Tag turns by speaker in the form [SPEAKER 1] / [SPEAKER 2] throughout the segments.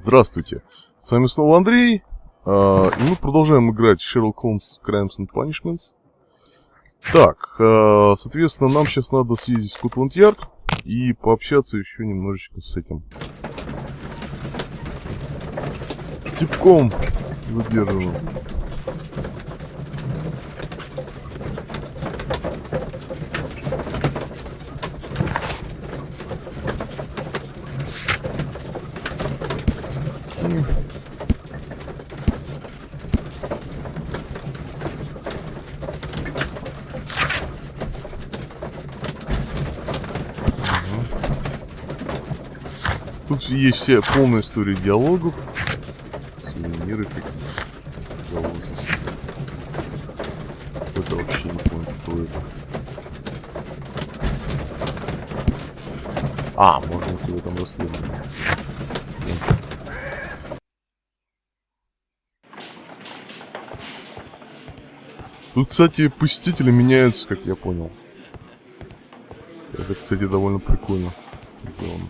[SPEAKER 1] Здравствуйте, с вами снова Андрей, и мы продолжаем играть Sherlock Holmes Crimes and Punishments. Так, соответственно, нам сейчас надо съездить в Скотланд-Ярд и пообщаться еще немножечко с этим типком задержанным. Тут есть вся полная история диалогов, сувениры какие-то. Это вообще не помню, кто это. А, можно в этом расследовании. Тут, кстати, посетители меняются, как я понял. Это, кстати, довольно прикольно сделано.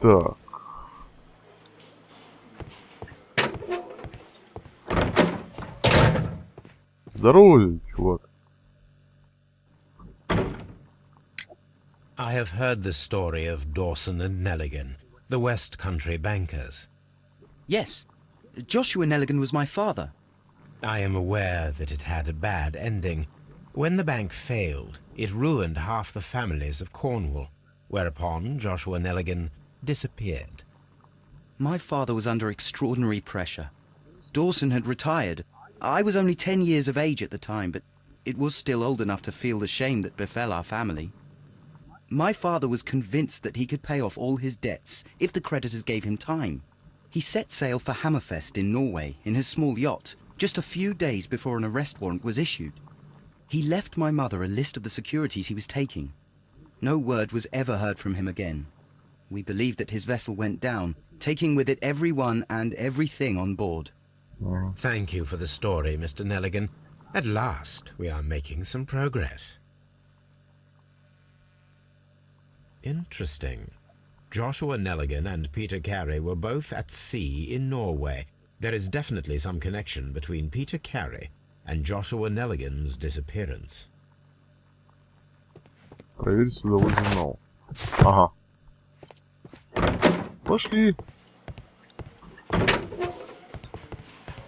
[SPEAKER 1] Так. Здорово, чувак.
[SPEAKER 2] I have heard the story of Dawson and Nelligan, the West Country bankers.
[SPEAKER 3] Yes, Joshua Nelligan was my father.
[SPEAKER 2] I am aware that it had a bad ending. When the bank failed, it ruined half the families of Cornwall, whereupon Joshua Nelligan disappeared.
[SPEAKER 3] My father was under extraordinary pressure. Dawson had retired. I was only 10 years of age at the time, but it was still old enough to feel the shame that befell our family. My father was convinced that he could pay off all his debts if the creditors gave him time. He set sail for Hammerfest in Norway in his small yacht, just a few days before an arrest warrant was issued. He left my mother a list of the securities he was taking. No word was ever heard from him again. We believe that his vessel went down, taking with it everyone and everything on board.
[SPEAKER 2] Thank you for the story, Mr. Nelligan. At last, we are making some progress. Interesting. Joshua Nelligan and Peter Carey were both at sea in Norway. There is definitely some connection between Peter Carey and Joshua Nelligan's disappearance.
[SPEAKER 1] Проверить судовой журнал. Ага. Пошли.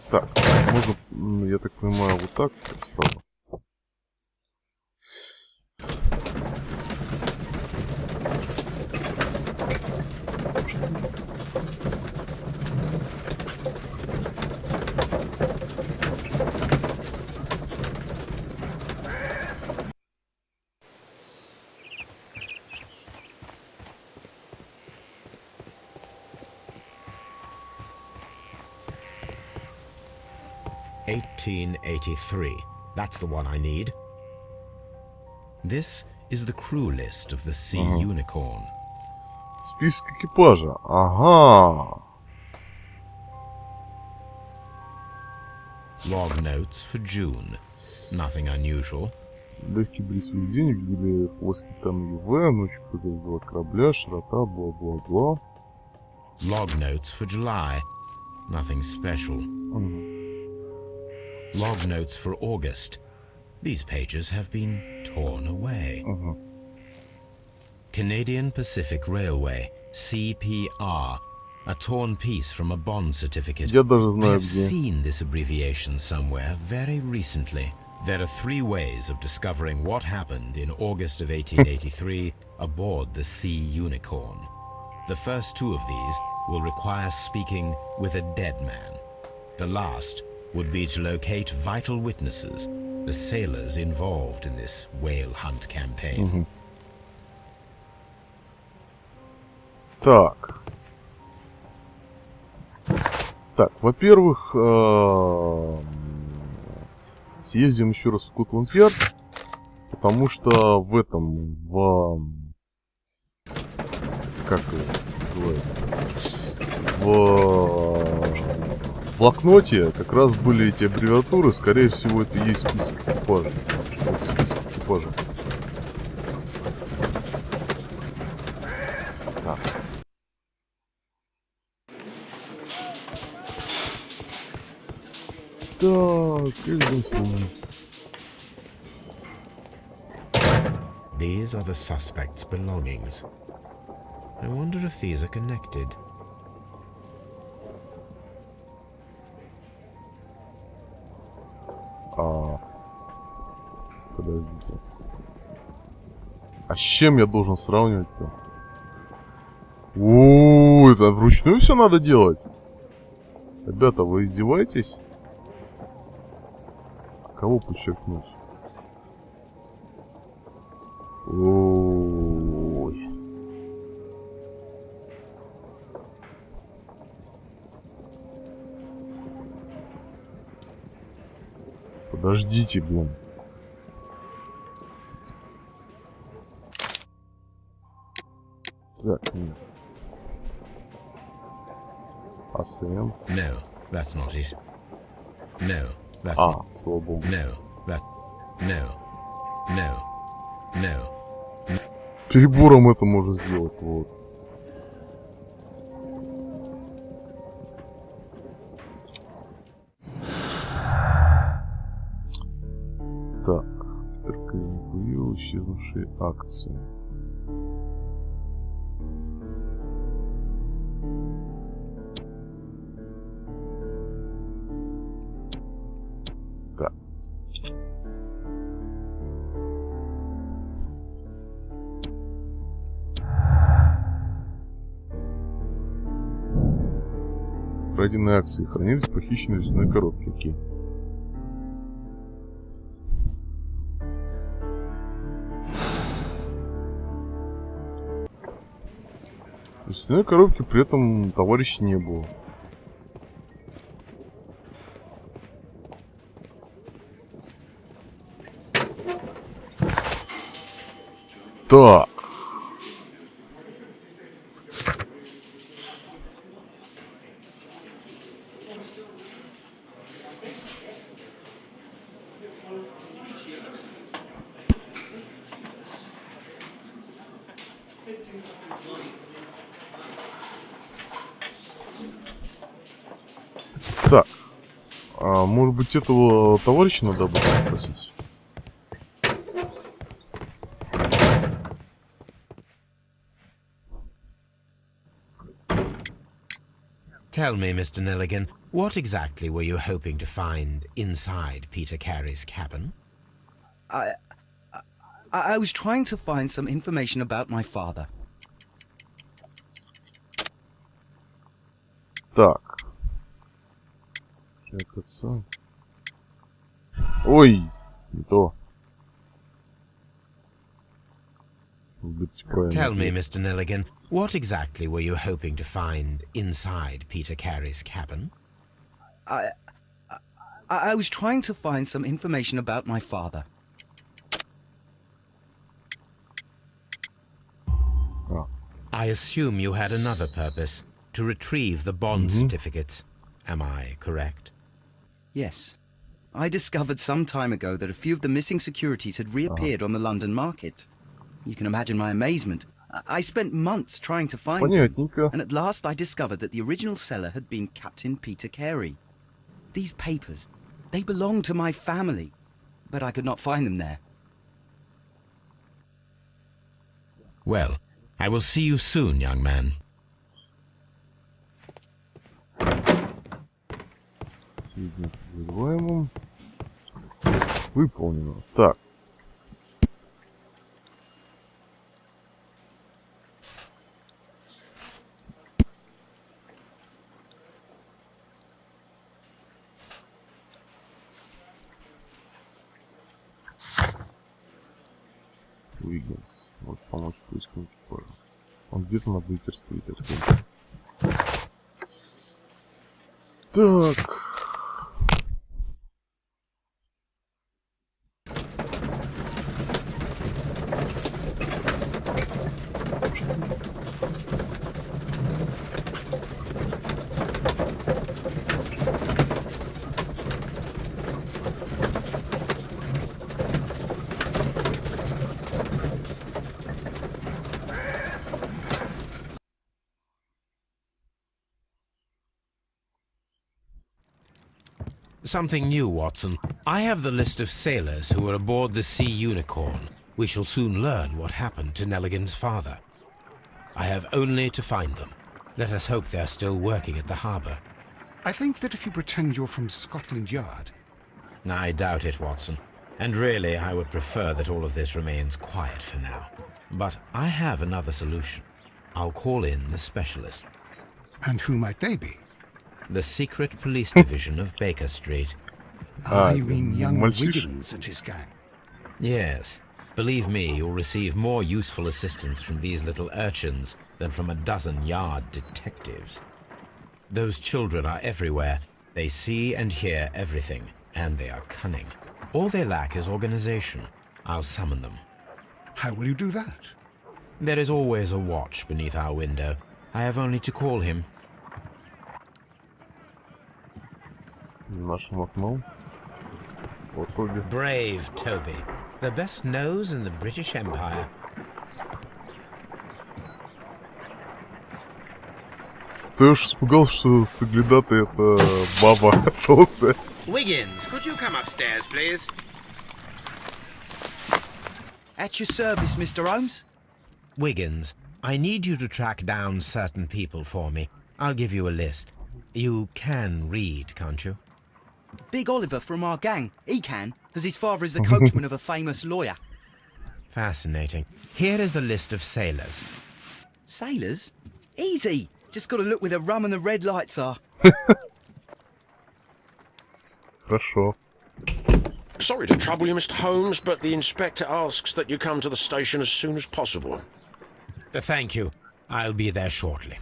[SPEAKER 1] Так, можно, я так понимаю, вот так сразу.
[SPEAKER 2] (1883). That's the one I need. This is the crew list of the Sea Unicorn.
[SPEAKER 1] Список экипажа. Ага.
[SPEAKER 2] Log notes for June. Nothing unusual.
[SPEAKER 1] Легкий бриз весь день, видели хвост китана ЮВ, ночью позавела корабля, широта, бла-бла-бла.
[SPEAKER 2] Log notes for July. Nothing special. Log notes for August. These pages have been torn away. Canadian Pacific Railway, CPR. A torn piece from a bond certificate.
[SPEAKER 1] Я даже
[SPEAKER 2] I
[SPEAKER 1] знаю,
[SPEAKER 2] have
[SPEAKER 1] где.
[SPEAKER 2] seen this abbreviation somewhere very recently. There are 3 ways of discovering what happened in August of 1883 aboard the Sea Unicorn. The first 2 of these will require speaking with a dead man. The last would be to locate vital witnesses, the sailors involved in this whale hunt campaign.
[SPEAKER 1] Так. Так, во-первых, съездим еще раз в Скотланд-Ярд, потому что в этом, как его называется, в блокноте как раз были эти аббревиатуры, скорее всего, это и есть список экипажа. Список экипажа. Так. Так, Эльденсон.
[SPEAKER 2] These are the suspect's belongings. I wonder if these are connected.
[SPEAKER 1] Подождите. А с чем я должен сравнивать-то? О, это вручную все надо делать? Ребята, вы издеваетесь? Кого подчеркнуть? Ой. Подождите, блин. Так, нет. АСМ.
[SPEAKER 2] No, that's not it. No, that's not.
[SPEAKER 1] Слава богу.
[SPEAKER 2] No, that. No. No. No.
[SPEAKER 1] Перебором это можно сделать, вот. Так, только выявил исчезнувшие акции. Так. Краденые акции хранились в похищенной лесной коробке. Окей. В лесной коробке при этом товарища не было. Так. Так. Может быть, этого товарища надо было спросить?
[SPEAKER 2] Tell me, Mr. Nelligan, what exactly were you hoping to find inside Peter Carey's cabin?
[SPEAKER 3] I was trying to find some information about my father.
[SPEAKER 1] Так. Человек отца. Ой, не то. Будьте правильны.
[SPEAKER 2] Tell me, Mr. Nelligan, what exactly were you hoping to find inside Peter Carey's cabin?
[SPEAKER 3] I was trying to find some information about my father.
[SPEAKER 2] I assume you had another purpose, to retrieve the bond certificates. Am I correct?
[SPEAKER 3] Yes. I discovered some time ago that a few of the missing securities had reappeared on the London market. You can imagine my amazement. I spent months trying to find them,
[SPEAKER 1] Понятненько.
[SPEAKER 3] and at last I discovered that the original seller had been Captain Peter Carey. These papers, they belong to my family, but I could not find them there.
[SPEAKER 2] Well, I will see you soon, young man.
[SPEAKER 1] Сведения по подозреваемым. Выполнено. Так. Уиггинс. Вот помочь поискам экипажа. Он где-то на Бейкер стоит. Так.
[SPEAKER 2] Something new, Watson. I have the list of sailors who were aboard the Sea Unicorn. We shall soon learn what happened to Nelligan's father. I have only to find them. Let us hope they're still working at the harbour.
[SPEAKER 4] I think that if you pretend you're from Scotland Yard...
[SPEAKER 2] I doubt it, Watson. And really, I would prefer that all of this remains quiet for now. But I have another solution. I'll call in the specialist.
[SPEAKER 4] And who might they be?
[SPEAKER 2] The secret police division of Baker Street.
[SPEAKER 4] You mean young Wiggins and his gang?
[SPEAKER 2] Yes. Believe me, you'll receive more useful assistance from these little urchins than from a dozen yard detectives. Those children are everywhere. They see and hear everything, and they are cunning. All they lack is organization. I'll summon them.
[SPEAKER 4] How will you do that?
[SPEAKER 2] There is always a watch beneath our window. I have only to call him.
[SPEAKER 1] Нашим окном. Вот Тоби.
[SPEAKER 2] Brave Toby. The best nose in the British Empire.
[SPEAKER 1] Ты уж испугался, что соглядатый это баба толстая.
[SPEAKER 5] Wiggins, could you come upstairs, please?
[SPEAKER 3] At your service, Mr. Holmes.
[SPEAKER 2] Wiggins, I need you to track down certain people for me. I'll give you a list. You can read, can't you?
[SPEAKER 3] Big Oliver from our gang. He can, because his father is the coachman of a famous lawyer.
[SPEAKER 2] Fascinating. Here is the list of sailors.
[SPEAKER 3] Sailors? Easy. Just got to look where the rum and the red lights are.
[SPEAKER 1] Хорошо.
[SPEAKER 6] Sorry to trouble you, Mr. Holmes, but the inspector asks that you come to the station as soon as possible.
[SPEAKER 2] Thank you. I'll be there shortly.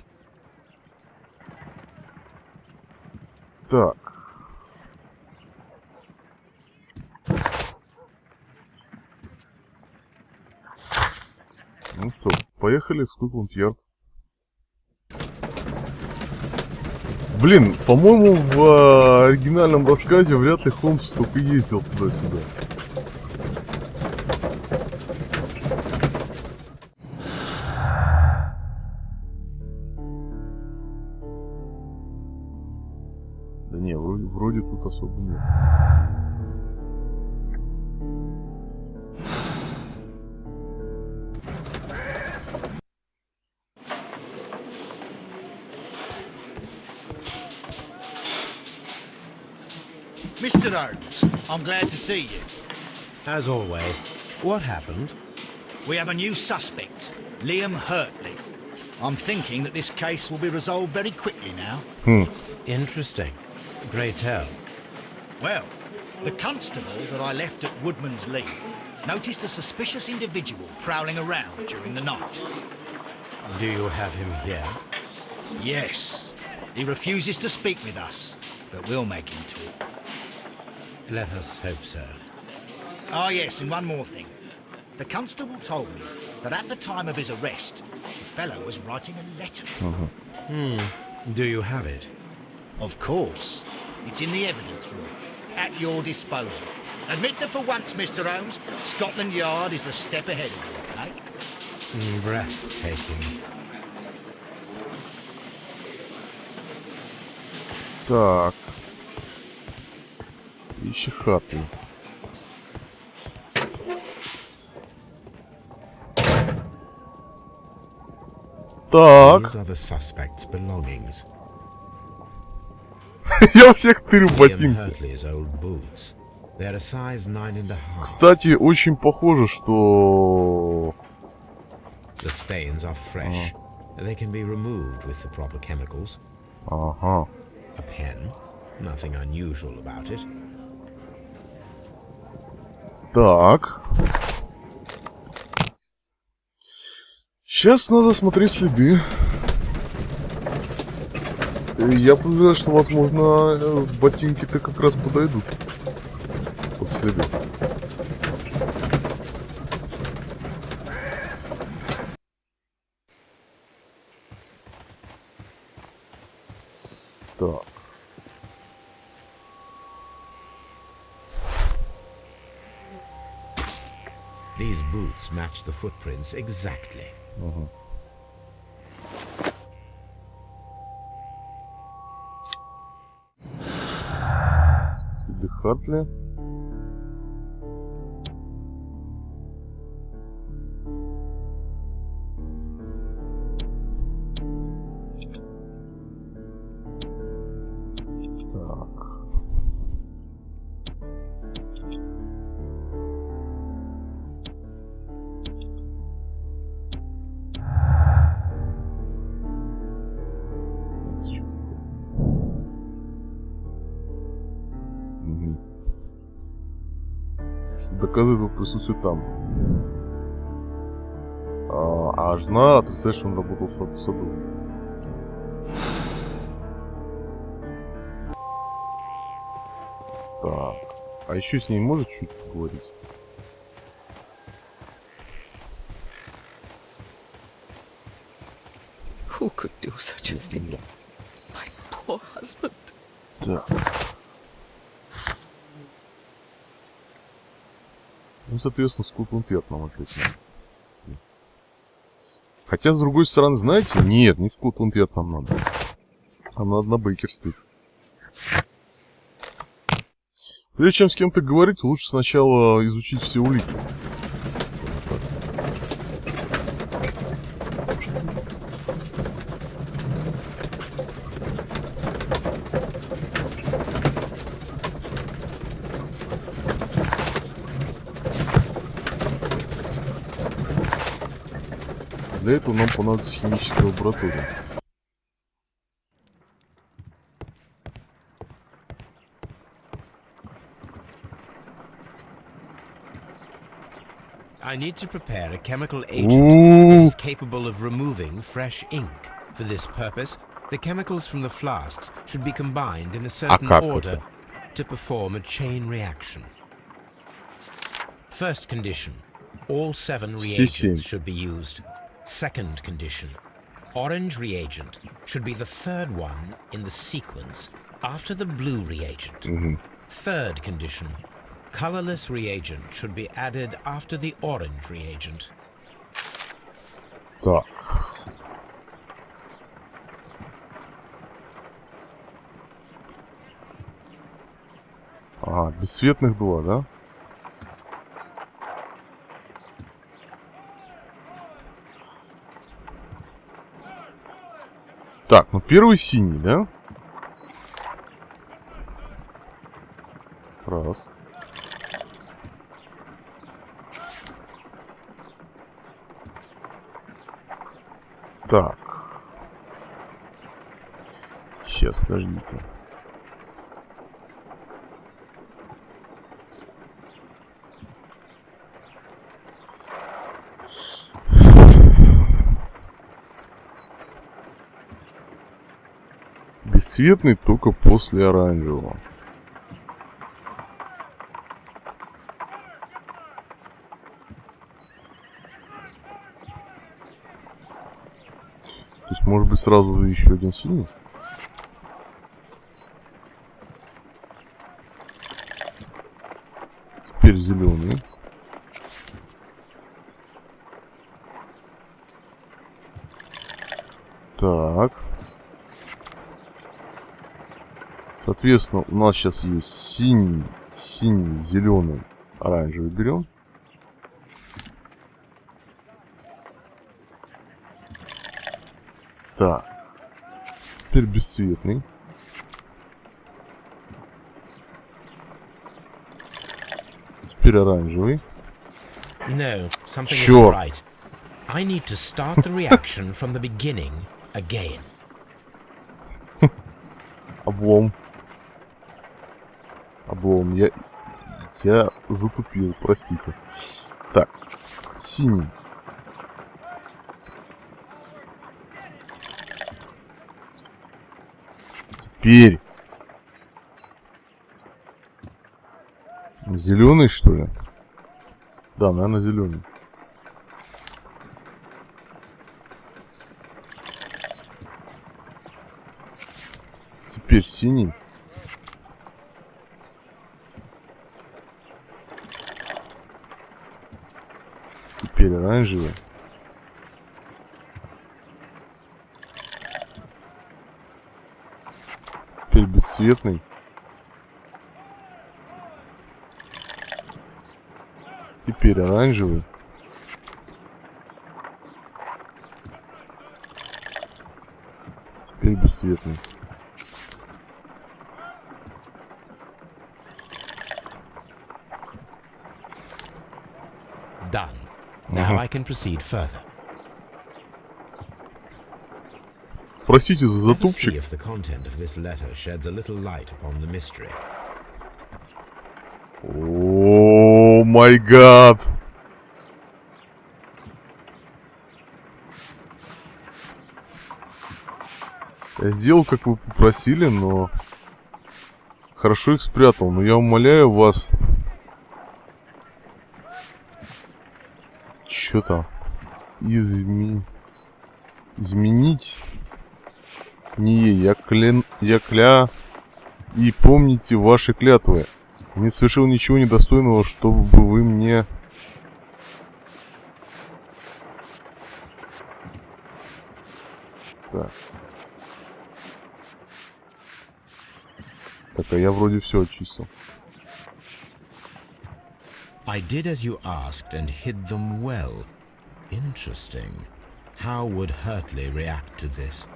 [SPEAKER 1] Так. Ну что, поехали в Скотланд-Ярд. Блин, по-моему, в оригинальном рассказе вряд ли Холмс только ездил туда-сюда. Да не, вроде тут особо нет.
[SPEAKER 7] Mr. Holmes, I'm glad to see you.
[SPEAKER 2] As always. What happened?
[SPEAKER 7] We have a new suspect, Liam Hurtley. I'm thinking that this case will be resolved very quickly now.
[SPEAKER 2] Interesting. Pray tell.
[SPEAKER 7] Well, the constable that I left at Woodman's Lee noticed a suspicious individual prowling around during the night.
[SPEAKER 2] Do you have him here?
[SPEAKER 7] Yes, he refuses to speak with us, but we'll make him talk.
[SPEAKER 2] Let us hope so.
[SPEAKER 7] Ah, yes, and one more thing. The constable told me that at the time of his arrest, the fellow was writing a letter.
[SPEAKER 2] Do you have it?
[SPEAKER 7] Of course. It's in the evidence room, at your disposal. Admit that for once, Mr. Holmes, Scotland Yard is a step ahead of you, eh?
[SPEAKER 2] Breathtaking.
[SPEAKER 1] Так. Ищи Хартли. Так.
[SPEAKER 2] These are the suspect's belongings.
[SPEAKER 1] Я у всех тырю
[SPEAKER 2] Liam
[SPEAKER 1] ботинки.
[SPEAKER 2] Hurtley's old boots. They're a size 9.5.
[SPEAKER 1] Кстати, очень похоже, что...
[SPEAKER 2] The stains are fresh. They can be removed with the proper chemicals.
[SPEAKER 1] Ага.
[SPEAKER 2] A pen. Nothing unusual about it.
[SPEAKER 1] Так. Сейчас надо смотреть следы. Я подозреваю, что, возможно, ботинки-то как раз подойдут под следы. Так.
[SPEAKER 2] These boots match the footprints exactly.
[SPEAKER 1] Хартли. Доказывает его присутствие там. А жена отрицает, что он работал в саду. Так. А еще с ней может чуть поговорить?
[SPEAKER 8] Who could do such a thing? My poor husband.
[SPEAKER 1] Так. Ну, соответственно, Скотланд-Ярд нам ответил. Хотя, с другой стороны, знаете, нет, не Скотланд-Ярд нам надо. Нам надо на Бейкер-стрит. Прежде чем с кем-то говорить, лучше сначала изучить все улики. Для этого нам понадобится химическая лаборатория.
[SPEAKER 2] I need to prepare a chemical agent that is capable of removing fresh ink. For this purpose, the chemicals from the flasks should be combined in a certain order to perform a chain reaction. First condition, all 7 reagents should be used. Second condition, orange reagent should be the third one in the sequence after the blue reagent. Third condition, colorless reagent should be added after the orange reagent.
[SPEAKER 1] Так. Ага, бесцветных 2, да? Так, ну первый синий, да? Раз. Так. Сейчас, подождите. Бесцветный только после оранжевого. То есть, может быть, сразу еще один синий? Теперь зеленый. Так. Соответственно, у нас сейчас есть синий, зеленый, оранжевый берем. Так. Теперь бесцветный. Теперь оранжевый.
[SPEAKER 2] No, something isn't right. I need to start the reaction from the beginning again.
[SPEAKER 1] Облом. Облом. Я затупил, простите. Так. Синий. Теперь. Зеленый, что ли? Да, наверное, зеленый. Теперь синий. Теперь оранжевый. Теперь бесцветный. теперь оранжевый. Теперь бесцветный.
[SPEAKER 2] Done. Now I can proceed further.
[SPEAKER 1] Простите за
[SPEAKER 2] Let us see
[SPEAKER 1] затупчик.
[SPEAKER 2] if the content of this letter sheds a little light upon the mystery.
[SPEAKER 1] О май гад! Я сделал, как вы попросили, но... Хорошо их спрятал, но я умоляю вас... Чё там? Изменить... Не, я И помните ваши клятвы. Не совершил ничего недостойного, чтобы вы мне... Так. Так, а я вроде все очистил.
[SPEAKER 2] I did as you asked and hid them well. Interesting. How would Hurtley react to this?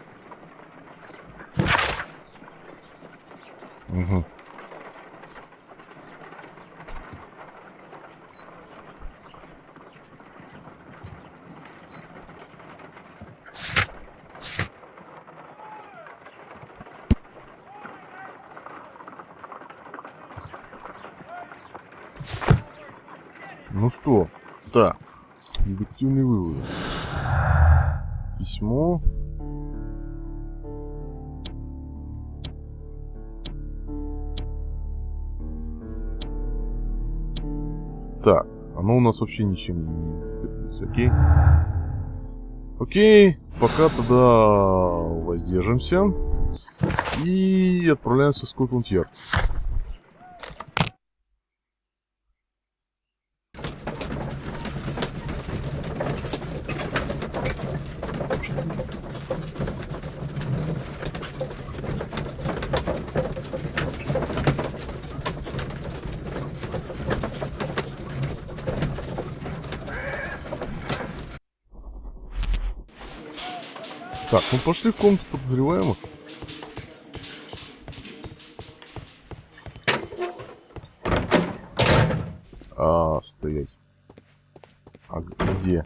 [SPEAKER 1] Угу. Ну что, так, дедуктивный вывод. Письмо. Так, оно у нас вообще ничем не стыкуется, окей? Окей, пока тогда воздержимся. И отправляемся в Скотланд-Ярд. Так, ну пошли в комнату подозреваемых. Стоять. А где?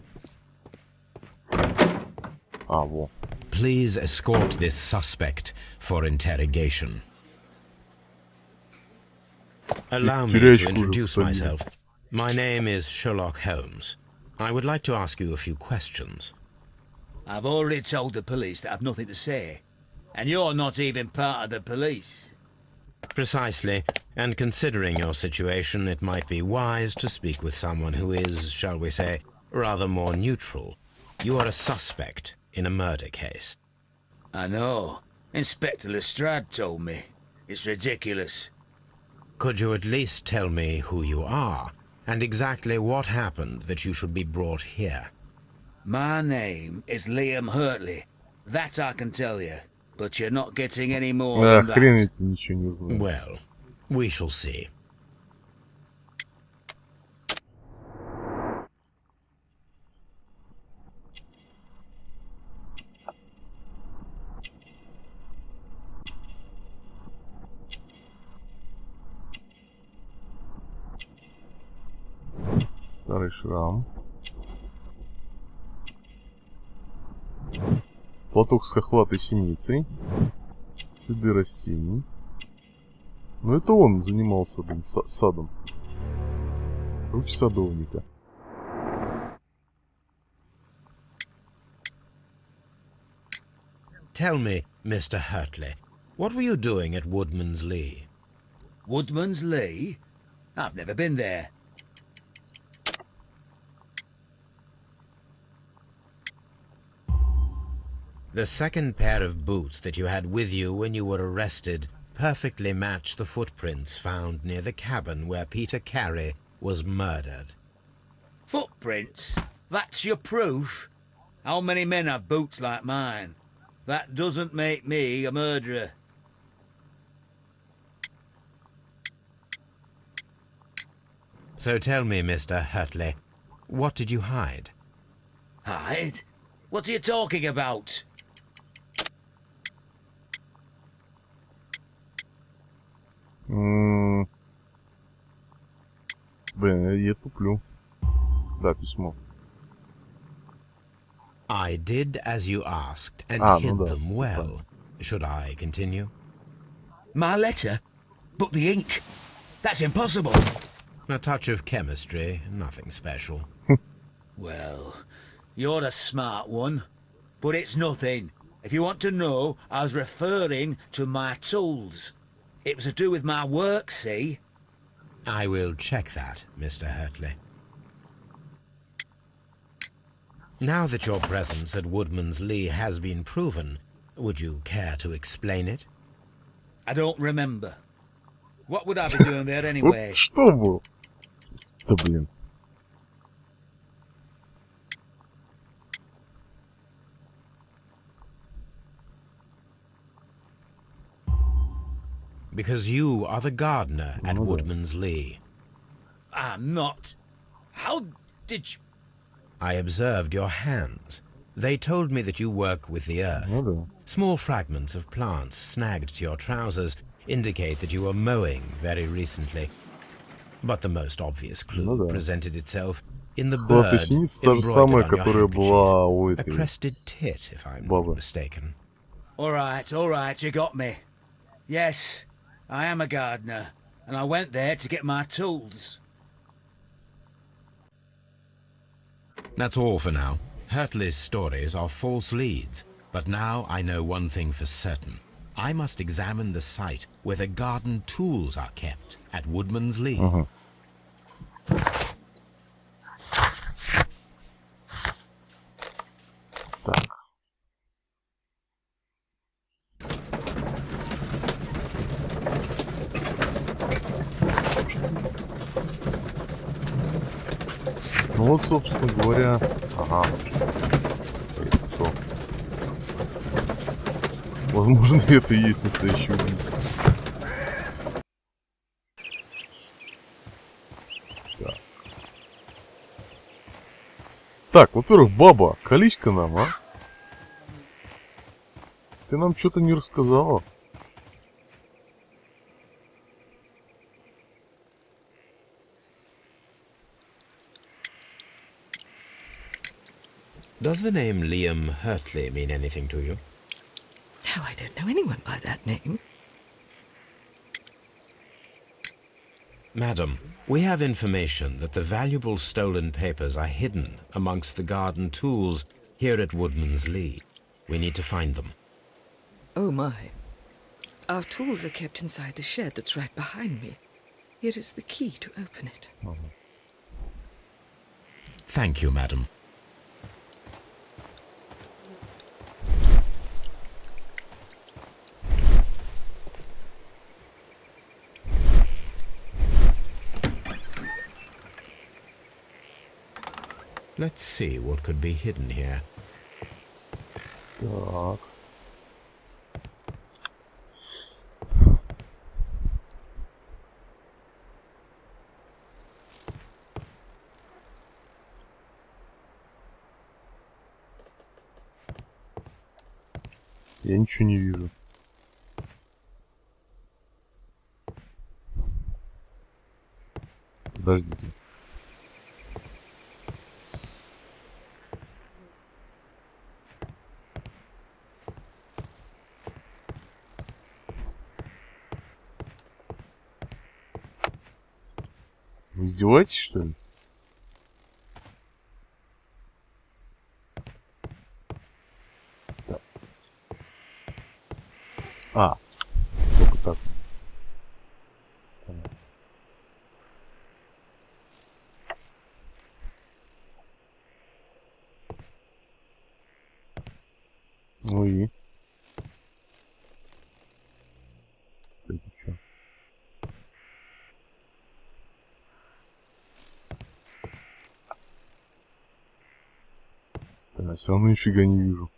[SPEAKER 1] Во.
[SPEAKER 2] Please escort this suspect for interrogation. Allow me to introduce myself. My name is Sherlock Holmes. I would like to ask you a few questions.
[SPEAKER 7] I've already told the police that I've nothing to say. And you're not even part of the police.
[SPEAKER 2] Precisely, and considering your situation, it might be wise to speak with someone who is, shall we say, rather more neutral. You are a suspect in a murder case.
[SPEAKER 7] I know. Inspector Lestrade told me. It's ridiculous.
[SPEAKER 2] Could you at least tell me who you are, and exactly what happened that you should be brought here?
[SPEAKER 7] My name is Liam Hurtley. That I can tell you. But you're not getting any more than
[SPEAKER 1] Хрен
[SPEAKER 7] that.
[SPEAKER 1] эти ничего не знаю.
[SPEAKER 2] Well, we shall see.
[SPEAKER 1] Старый шрам. Платок с хохлатой синицей. Следы растений. Ну это он занимался, блин, садом. Руки садовника.
[SPEAKER 2] Tell me, Mr. Hurtley, what were you doing at Woodman's Lee?
[SPEAKER 7] Woodman's Lee? I've never been there.
[SPEAKER 2] The second pair of boots that you had with you when you were arrested perfectly match the footprints found near the cabin where Peter Carey was murdered.
[SPEAKER 7] Footprints? That's your proof? How many men have boots like mine? That doesn't make me a murderer.
[SPEAKER 2] So tell me, Mr. Hurtley, what did you hide?
[SPEAKER 9] Hide? What are you talking about?
[SPEAKER 1] Блин, я туплю. Да, письмо.
[SPEAKER 2] I did as you asked and
[SPEAKER 1] Ну
[SPEAKER 2] hid
[SPEAKER 1] да,
[SPEAKER 2] them
[SPEAKER 1] всё
[SPEAKER 2] well.
[SPEAKER 1] правильно.
[SPEAKER 2] Should I continue?
[SPEAKER 9] My letter? But the ink? That's impossible.
[SPEAKER 2] A touch of chemistry, nothing special.
[SPEAKER 9] Well, you're a smart one. But it's nothing. If you want to know, I was referring to my tools. It was to do with my work, see?
[SPEAKER 2] I will check that, Mr. Hurtley. Now that your presence at Woodman's Lee has been proven, would you care to explain it?
[SPEAKER 9] I don't remember. What would I be doing there anyway?
[SPEAKER 1] Вот что было? Да блин.
[SPEAKER 2] Because you are the gardener at Woodman's Lee.
[SPEAKER 9] I'm not. How did you...
[SPEAKER 2] I observed your hands. They told me that you work with the earth.
[SPEAKER 1] Ну да.
[SPEAKER 2] Small fragments of plants snagged to your trousers indicate that you were mowing very recently. But the most obvious clue presented itself in the bird
[SPEAKER 1] Хлопосиница та же самая,
[SPEAKER 2] embroidered on your
[SPEAKER 1] которая была у
[SPEAKER 2] handkerchief. A
[SPEAKER 1] этой
[SPEAKER 2] crested tit, if I'm
[SPEAKER 1] бабы.
[SPEAKER 2] not mistaken.
[SPEAKER 9] All right, you got me. Yes, I am a gardener, and I went there to get my tools.
[SPEAKER 2] That's all for now. Hurtley's stories are false leads, but now I know one thing for certain. I must examine the site where the garden tools are kept at Woodman's Lee.
[SPEAKER 1] Так. Ну вот, собственно говоря... Ага. Всё. Возможно, это и есть настоящий убийца. Так. Так, во-первых, баба, колись-ка нам, а? Ты нам что-то не рассказала.
[SPEAKER 2] Does the name Liam Hurtley mean anything to you?
[SPEAKER 8] No, I don't know anyone by that name.
[SPEAKER 2] Madam, we have information that the valuable stolen papers are hidden amongst the garden tools here at Woodman's Lee. We need to find them.
[SPEAKER 8] Oh my. Our tools are kept inside the shed that's right behind me. Here is the key to open it.
[SPEAKER 2] Thank you, madam. Let's see what could be hidden here.
[SPEAKER 1] Так. Я ничего не вижу. Подождите. Вы издеваетесь, что ли? Так. А, только так. Понятно. Ну и? Это что? Да, все равно нифига не вижу.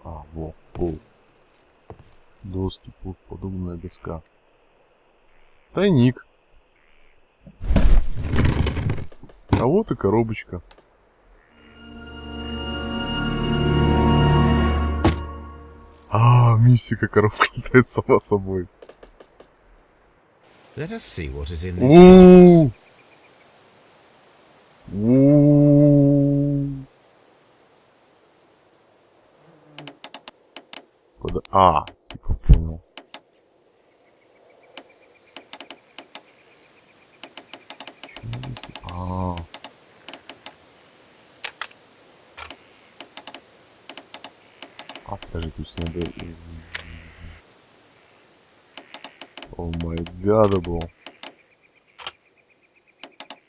[SPEAKER 1] А, во. пол. Доски, пол, подобная доска. Тайник. А вот и коробочка. Мистика, коробка летает сама собой.
[SPEAKER 2] Let us see what is in this.
[SPEAKER 1] Типа понял. Подожди, то есть надо... О май гадабл.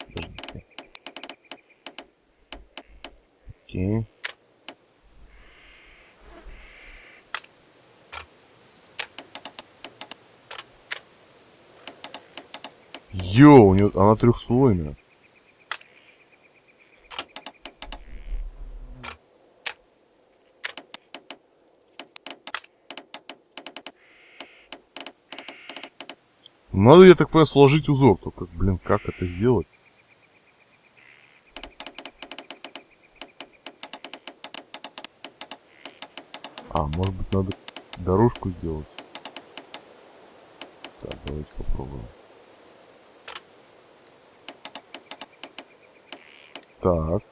[SPEAKER 1] Подождите. Окей. У нее она трехслойная. Надо, я так понимаю, сложить узор. Только, блин, как это сделать? Может быть, надо дорожку сделать. Так, давайте попробуем. Так.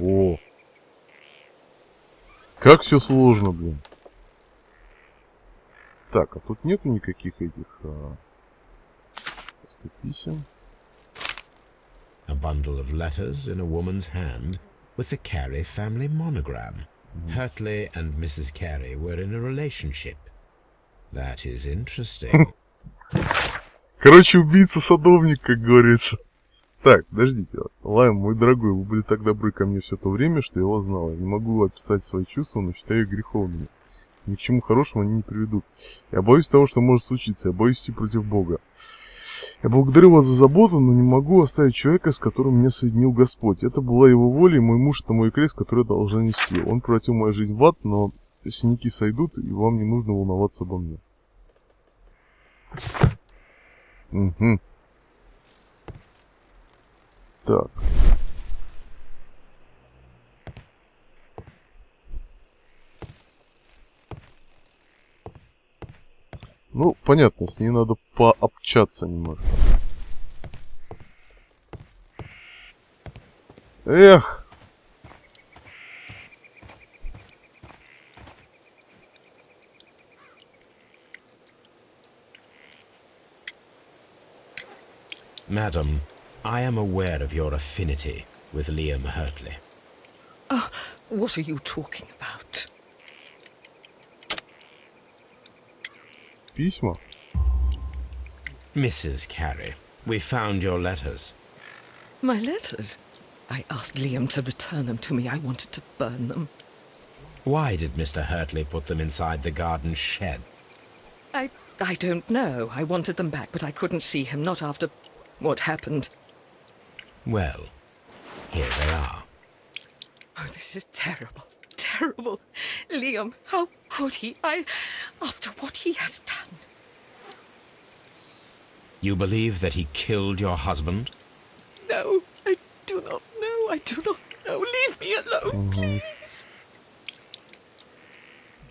[SPEAKER 1] О. Как все сложно, блин. Так, а тут нету никаких этих писем.
[SPEAKER 2] A bundle of letters in a woman's hand with the Carey family monogram. Hurtley and Mrs. Carey were in a relationship. That is interesting.
[SPEAKER 1] Короче, убийца-садовник, как говорится. Так, подождите. Лайм, мой дорогой, вы были так добры ко мне все то время, что я вас знал. Я не могу описать свои чувства, но считаю их греховными. Ни к чему хорошему они не приведут. Я боюсь того, что может случиться. Я боюсь идти против Бога. Я благодарю вас за заботу, но не могу оставить человека, с которым меня соединил Господь. Это была его воля, и мой муж — это мой крест, который я должна нести. Он превратил мою жизнь в ад, но синяки сойдут, и вам не нужно волноваться обо мне. Угу. Так. Ну, понятно, с ней надо пообщаться немножко. Эх!
[SPEAKER 2] Madam, I am aware of your affinity with Liam Hurtley.
[SPEAKER 8] What are you talking about?
[SPEAKER 1] Письма?
[SPEAKER 2] Mrs. Carey, we found your letters.
[SPEAKER 8] My letters? I asked Liam to return them to me. I wanted to burn them.
[SPEAKER 2] Why did Mr. Hurtley put them inside the garden shed?
[SPEAKER 8] I don't know. I wanted them back, but I couldn't see him, not after what happened.
[SPEAKER 2] Well, here they are.
[SPEAKER 8] Oh, this is terrible. Terrible. Liam, how could he? After what he has done.
[SPEAKER 2] You believe that he killed your husband?
[SPEAKER 8] No, I do not know. I do not know. Leave me alone, please.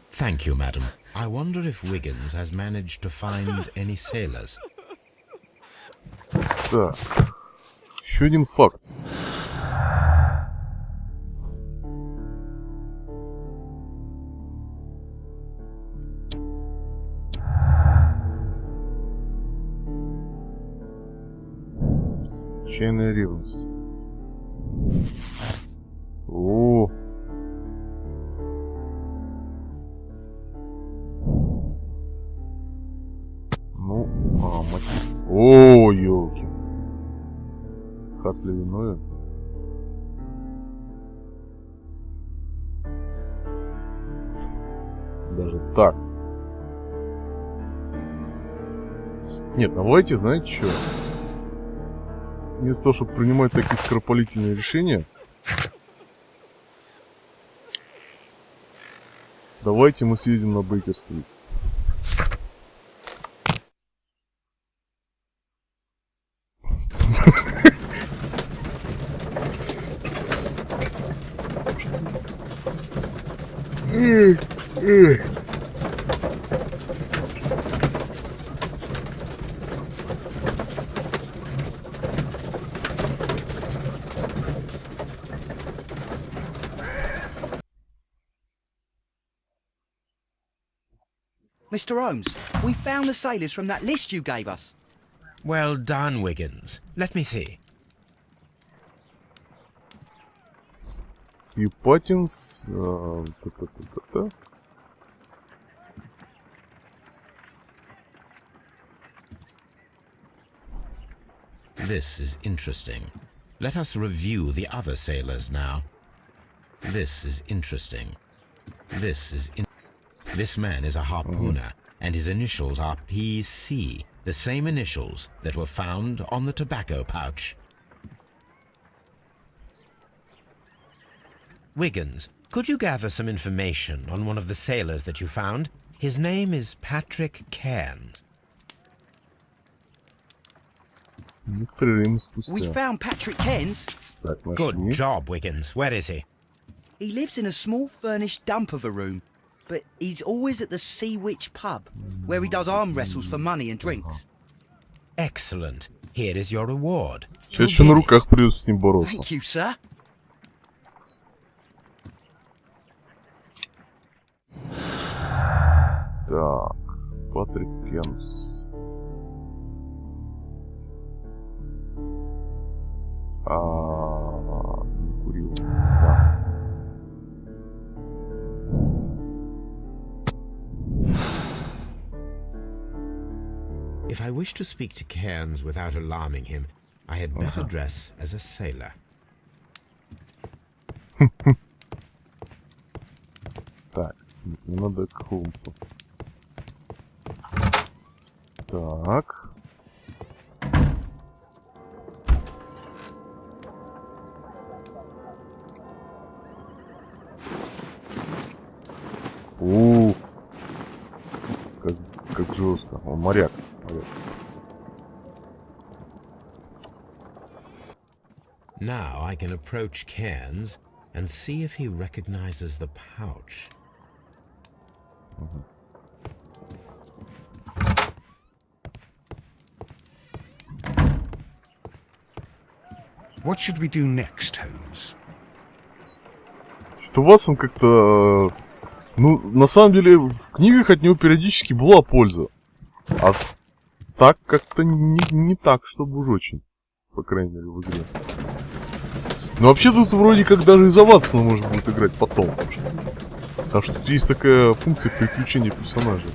[SPEAKER 2] Thank you, madam. I wonder if Wiggins has managed to find any sailors.
[SPEAKER 1] Так. Еще один факт. Отчаянная ревность. О. Ну, мотив. О, ёлки. Хартли виновен. Даже так. Нет, давайте, знаете что? Вместо того, чтобы принимать такие скоропалительные решения, Давайте мы съездим на Бейкер-стрит.
[SPEAKER 3] Mr. Holmes, we found the sailors from that list you gave us.
[SPEAKER 2] Well done, Wiggins. Let me see.
[SPEAKER 1] И Паттинс. Та-та-та-та-та.
[SPEAKER 2] This is interesting. Let us review the other sailors now. This is interesting. This man is a harpooner, and his initials are PC, the same initials that were found on the tobacco pouch. Wiggins, could you gather some information on one of the sailors that you found? His name is Patrick Cairns.
[SPEAKER 1] Некоторое время спустя.
[SPEAKER 3] We found Patrick Cairns.
[SPEAKER 1] Так,
[SPEAKER 2] Good
[SPEAKER 1] нашли.
[SPEAKER 2] job, Wiggins. Where is he?
[SPEAKER 3] He lives in a small furnished dump of a room, but he's always at the Sea Witch pub, where he does arm wrestles for money and drinks.
[SPEAKER 2] Excellent. Here is your reward.
[SPEAKER 1] Сейчас еще на руках придется с ним бороться.
[SPEAKER 3] Thank you, sir.
[SPEAKER 1] Так, Патрик Кенс. Не курил. Да.
[SPEAKER 2] If I wish to speak to Cairns without alarming him, I had better dress as a sailor.
[SPEAKER 1] Так, не надо к Холмсу. Так. Как жестко. Он моряк.
[SPEAKER 2] Now I can approach Cairns and see if he recognizes the pouch.
[SPEAKER 4] What should we do next, Holmes?
[SPEAKER 1] Что Ватсон как-то... Ну, на самом деле, в книгах от него периодически была польза. А так как-то не так, чтобы уж очень. По крайней мере, в игре. Но вообще тут вроде как даже и за Ватсона можно будет играть потом. Потому что тут есть такая функция приключения персонажей.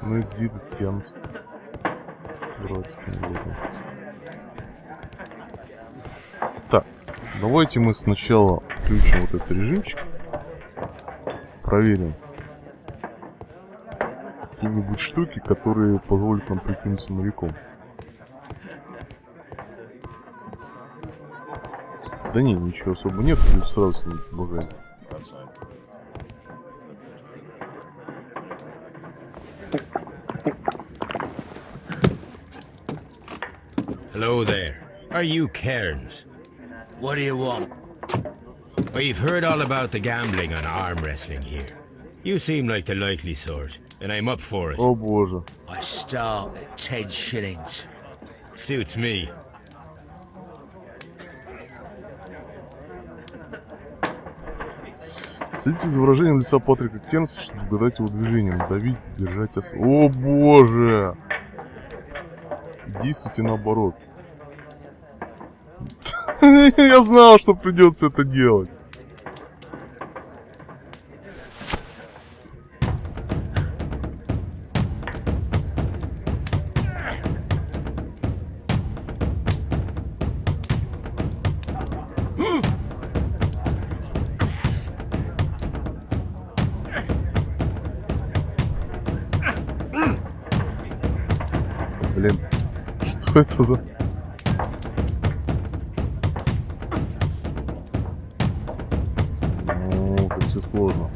[SPEAKER 1] Ну и где этот Кенс? Так, давайте мы сначала включим вот этот режимчик. Проверим какие-нибудь штуки, которые позволят нам прикинуться моряком. Да не, ничего особо нет, сразу с ним помогает.
[SPEAKER 2] Hello there. Are you Cairns?
[SPEAKER 9] What do you want?
[SPEAKER 2] We've heard all about the gambling on arm wrestling here. You seem like the likely sort, and I'm up for it.
[SPEAKER 1] О боже.
[SPEAKER 9] I start at 10 shillings.
[SPEAKER 2] Suits me.
[SPEAKER 1] Следите за выражением лица Патрика Кенса, чтобы угадать его движение. Давить, держать О боже! Действуйте наоборот. Я знал, что придется это делать. Блин, что это за... Ну, как все сложно.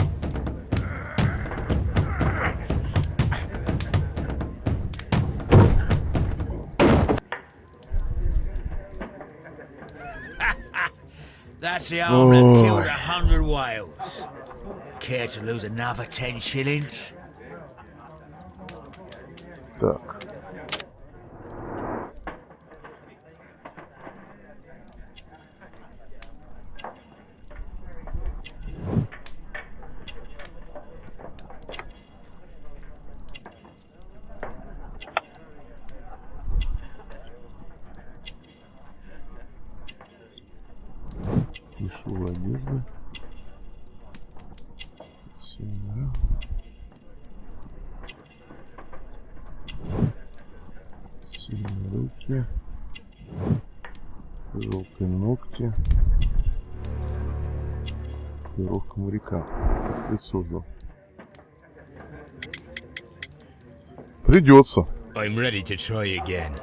[SPEAKER 9] That's the arm that killed 100 whales. Care to lose another 10 shillings?
[SPEAKER 1] Так. Дешевая одежда. Сюда. Сильные руки. Желтые ногти. Татуировка моряка. Ты создал. Придется.
[SPEAKER 2] I'm ready to try again.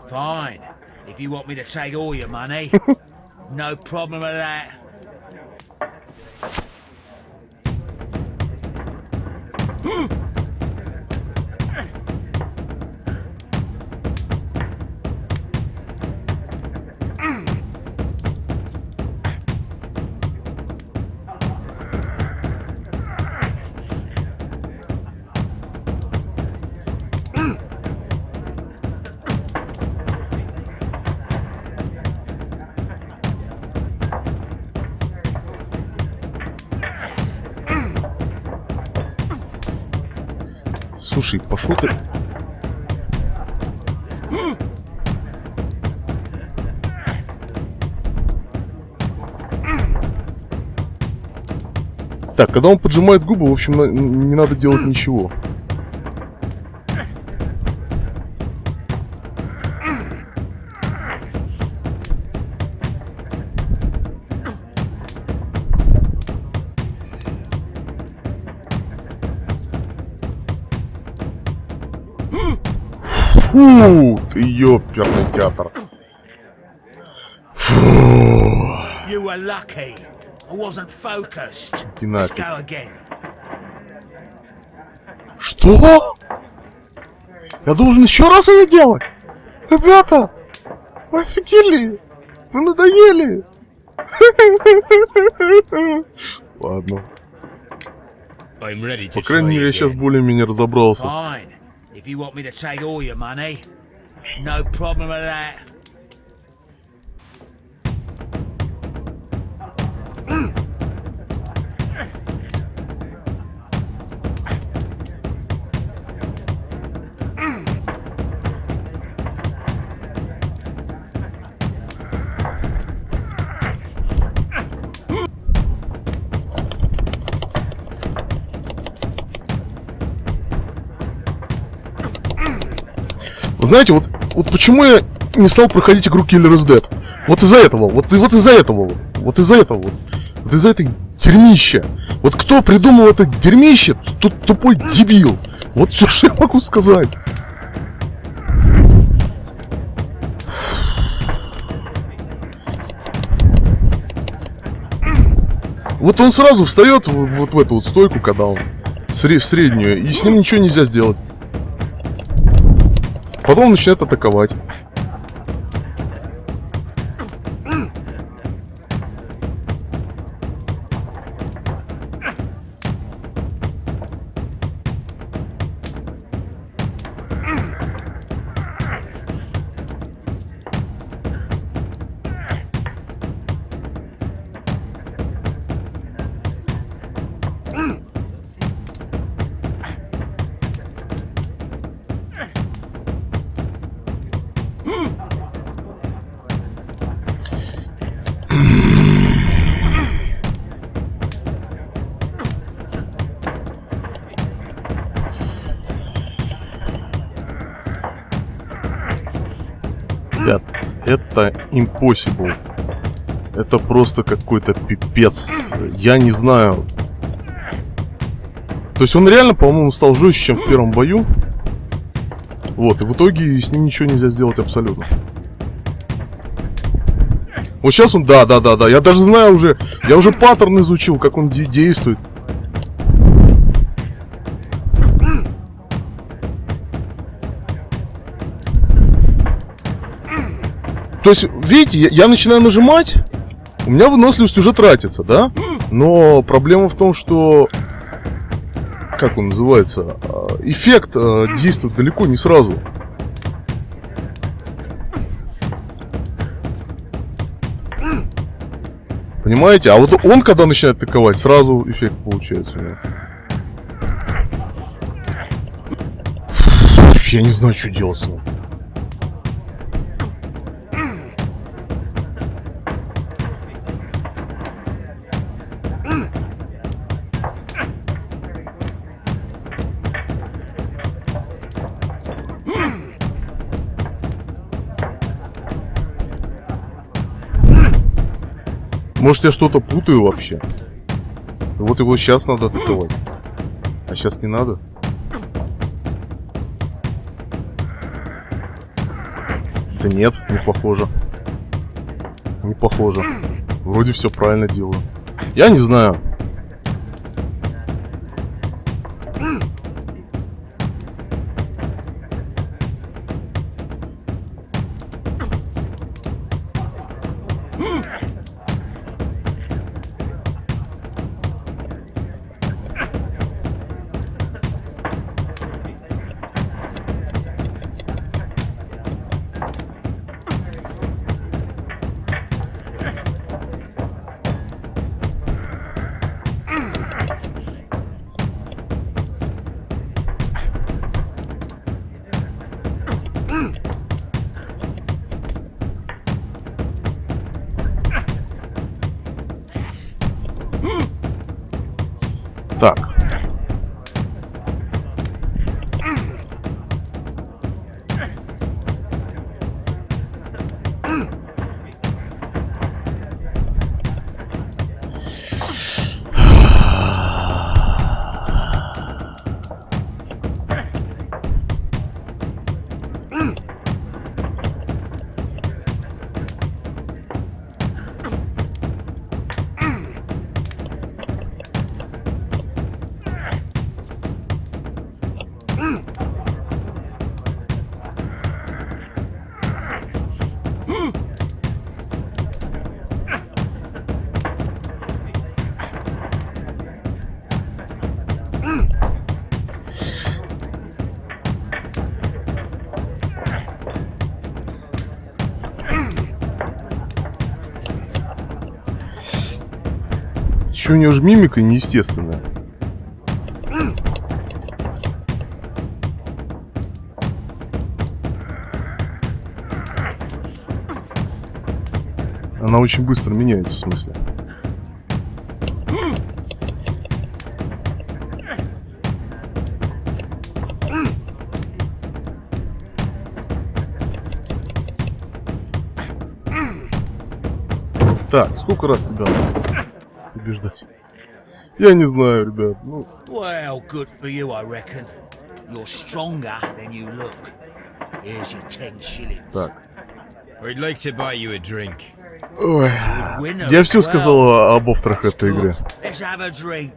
[SPEAKER 9] Fine. If you want me to take all your money, no problem with that.
[SPEAKER 1] Слушай, пошел ты. Так, когда он поджимает губы, в общем, не надо делать ничего. Фу, ты ёперный театр.
[SPEAKER 9] You were lucky. I wasn't focused.
[SPEAKER 1] Иди
[SPEAKER 9] Let's
[SPEAKER 1] нафиг.
[SPEAKER 9] go again.
[SPEAKER 1] Что? Я должен еще раз это делать? Ребята, вы офигели? Вы надоели? Ладно.
[SPEAKER 2] I'm ready to
[SPEAKER 1] По крайней
[SPEAKER 2] try
[SPEAKER 1] мере, я сейчас
[SPEAKER 2] again.
[SPEAKER 1] более-менее разобрался.
[SPEAKER 9] Fine. If you want me to take all your money, no problem with that.
[SPEAKER 1] Вы знаете, вот почему я не стал проходить игру Killer is Dead? Вот из-за этого, вот из-за этого, вот из-за этого, вот из-за этой дерьмища. Вот кто придумал это дерьмище, тот тупой дебил. Вот все, что я могу сказать. Вот он сразу встает вот в эту вот стойку, когда он в среднюю, и с ним ничего нельзя сделать. Потом он начинает атаковать. Ребят, это impossible. Это просто какой-то пипец. Я не знаю. То есть он реально, по-моему, стал жестче, чем в первом бою. Вот, и в итоге с ним ничего нельзя сделать абсолютно. Вот сейчас он, да, я даже знаю уже, я уже паттерн изучил, как он действует. То есть, видите, я начинаю нажимать, у меня выносливость уже тратится, да? Но проблема в том, что, как он называется, эффект действует далеко не сразу. Понимаете? А вот он, когда начинает атаковать, сразу эффект получается у него. Я не знаю, что делать с ним. Может, я что-то путаю вообще? Вот его сейчас надо атаковать. А сейчас не надо? Да нет, не похоже. Не похоже. Вроде все правильно делаю. Я не знаю. Так. Еще у него же мимика неестественная. Она очень быстро меняется, в смысле. Так, сколько раз тебя убеждать? Я не знаю, ребят. Ну...
[SPEAKER 9] Well, good for you, I reckon. You're stronger than you look. Here's your 10 shillings.
[SPEAKER 1] Так.
[SPEAKER 2] We'd like to buy you a drink.
[SPEAKER 1] Ой. Я все сказал об авторах этой игры.
[SPEAKER 9] Let's have a drink.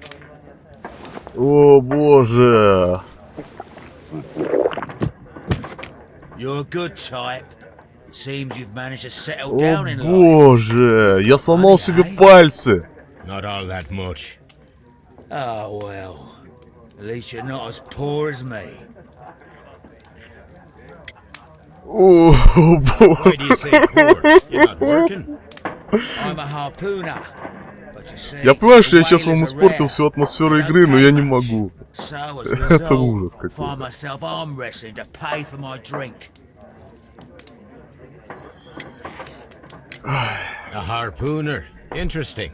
[SPEAKER 1] О, боже.
[SPEAKER 9] You're a good type. Seems you've managed to settle
[SPEAKER 1] О,
[SPEAKER 9] down in life.
[SPEAKER 1] боже. Я сломал себе пальцы.
[SPEAKER 2] Not all that much.
[SPEAKER 9] Oh, well. At least you're not as poor as me.
[SPEAKER 1] О,
[SPEAKER 2] Why do you say poor? You're not working?
[SPEAKER 9] I'm a harpooner. But you see,
[SPEAKER 1] я понимаю, что я
[SPEAKER 9] the
[SPEAKER 1] сейчас вам
[SPEAKER 9] whalers are
[SPEAKER 1] испортил
[SPEAKER 9] rare.
[SPEAKER 1] всю атмосферу
[SPEAKER 9] Don't
[SPEAKER 1] игры, но я
[SPEAKER 9] catch
[SPEAKER 1] не
[SPEAKER 9] much.
[SPEAKER 1] могу.
[SPEAKER 9] So, as a
[SPEAKER 1] Это
[SPEAKER 9] result,
[SPEAKER 1] ужас
[SPEAKER 9] find
[SPEAKER 1] какой-то.
[SPEAKER 9] myself armwrestling to pay for my drink.
[SPEAKER 2] A harpooner. Interesting.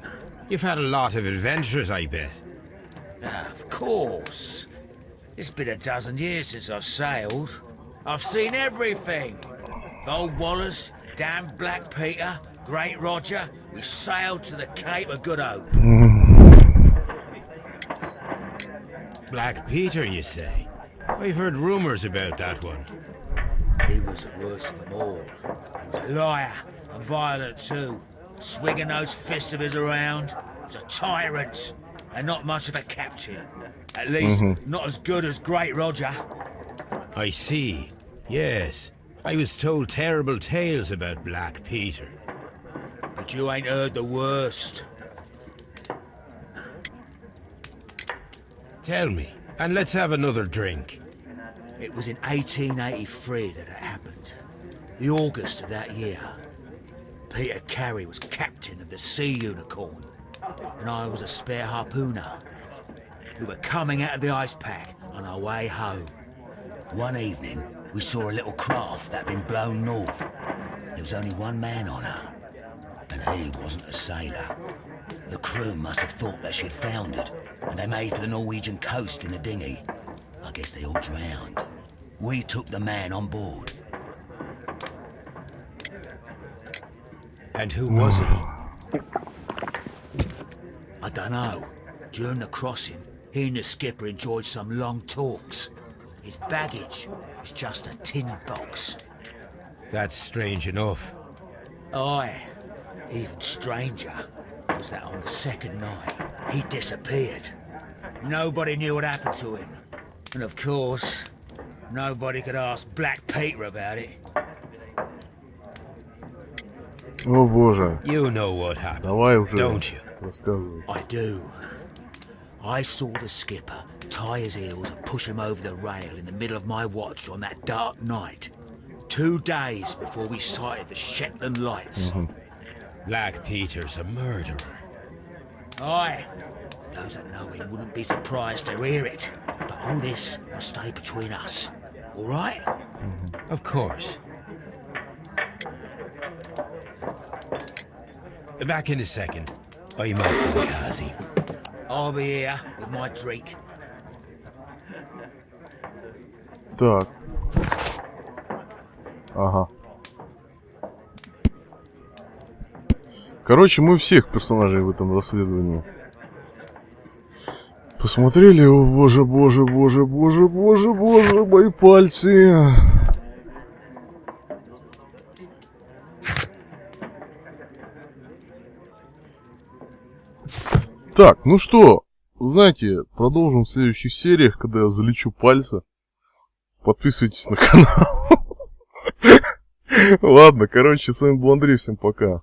[SPEAKER 2] You've had a lot of adventures, I bet.
[SPEAKER 9] Of course. It's been a dozen years since I've sailed. I've seen everything. Old Wallace, damn Black Peter, Great Roger. We sailed to the Cape of Good Hope.
[SPEAKER 2] Black Peter, you say? I've heard rumors about that one.
[SPEAKER 9] He was the worst of them all. He was a liar and violent too, swinging those fists of his around. He was a tyrant and not much of a captain. At least not as good as Great Roger.
[SPEAKER 2] I see. Yes. I was told terrible tales about Black Peter.
[SPEAKER 9] But you ain't heard the worst.
[SPEAKER 2] Tell me, and let's have another drink.
[SPEAKER 9] It was in 1883 that it happened. The August of that year. Peter Carey was captain of the Sea Unicorn, and I was a spare harpooner. We were coming out of the ice pack on our way home. One evening, we saw a little craft that had been blown north. There was only one man on her, and he wasn't a sailor. The crew must have thought that she'd foundered, and they made for the Norwegian coast in a dinghy. I guess they all drowned. We took the man on board.
[SPEAKER 2] And who was he?
[SPEAKER 9] I dunno. During the crossing, he and the skipper enjoyed some long talks. His baggage was just a tin box.
[SPEAKER 2] That's strange enough.
[SPEAKER 9] Aye. Even stranger was that on the second night, he disappeared. Nobody knew what happened to him. And of course, nobody could ask Black Peter about it.
[SPEAKER 1] О боже.
[SPEAKER 2] You know what happened,
[SPEAKER 1] Давай уже.
[SPEAKER 2] don't you?
[SPEAKER 1] Рассказывай.
[SPEAKER 9] I do. I saw the skipper tie his heels and push him over the rail in the middle of my watch on that dark night. 2 days before we sighted the Shetland lights.
[SPEAKER 2] Black Peter's a murderer.
[SPEAKER 9] Aye. Those that know him wouldn't be surprised to hear it. But all this must stay between us. All right?
[SPEAKER 2] Of course. Back in a second. I'm off to the Kazi.
[SPEAKER 9] I'll be here with my drink.
[SPEAKER 1] Так. Ага. Короче, мы всех персонажей в этом расследовании посмотрели. О, боже, боже, боже, боже, боже, боже, мои пальцы. Так, ну что, знаете, продолжим в следующих сериях, когда я залечу пальцы. Подписывайтесь на канал. Ладно, короче, с вами был Андрей, всем пока.